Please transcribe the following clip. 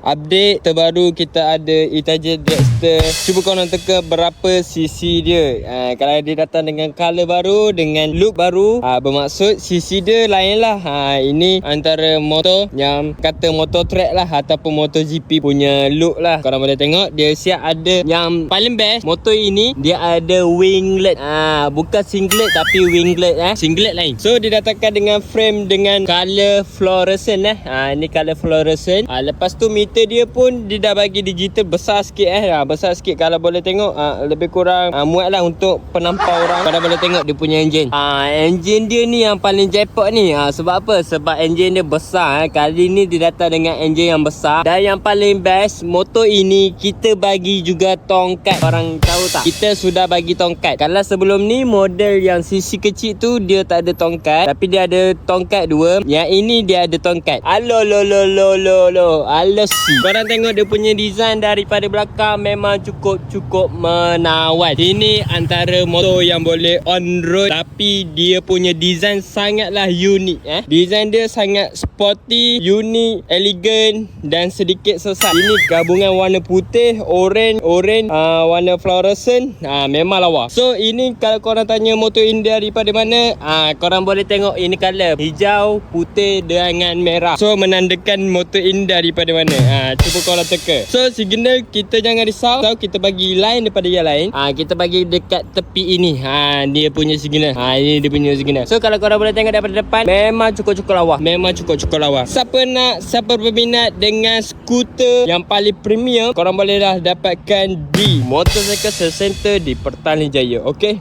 Update terbaru, kita ada Itaja Dragster. Cuba korang teka berapa cc dia. Kalau dia datang dengan color baru, dengan look baru, bermaksud cc dia lain lah. Ini antara motor yang kata motor track lah, ataupun motor GP punya look lah. Korang boleh tengok dia siap ada. Yang paling best motor ini, dia ada winglet. Bukan singlet tapi winglet. Singlet lain. So dia datangkan dengan frame dengan color fluorescent. Ini color fluorescent. Lepas tu meter dia pun dia dah bagi digital besar sikit. Besar sikit. Kalau boleh tengok lebih kurang muat lah untuk penampau orang. Kalau boleh tengok dia punya engine. Engine dia ni yang paling jackpot ni. Sebab apa? Sebab engine dia besar. Kali ni dia datang dengan engine yang besar. Dan yang paling best, motor ini kita bagi juga tongkat. Korang tahu tak? Kita sudah bagi tongkat. Kalau sebelum ni model yang cc kecil tu dia tak ada tongkat, tapi dia ada tongkat dua. Yang ini dia ada tongkat. Alo. Korang tengok dia punya design daripada belakang memang cukup menawan. Ini antara motor yang boleh on road, tapi dia punya design sangatlah unik. Design dia sangat sporty, unik, elegan dan sedikit sesat. Ini gabungan warna putih, orange, warna fluorescent. Memang lawa. So ini kalau korang tanya motor ini daripada mana, korang boleh tengok ini color hijau, putih dengan merah. So menandakan motor ini daripada mana. Cuba korang teka. So signal kita jangan risau. Kita bagi lain daripada yang lain. Kita bagi dekat tepi ini. Dia punya signal. Ini dia punya signal. So kalau korang boleh tengok daripada depan, memang cukup lawa. Siapa berminat dengan skuter yang paling premium, korang boleh dah dapatkan di Motorcycle Center di Pertanian Jaya. Okay.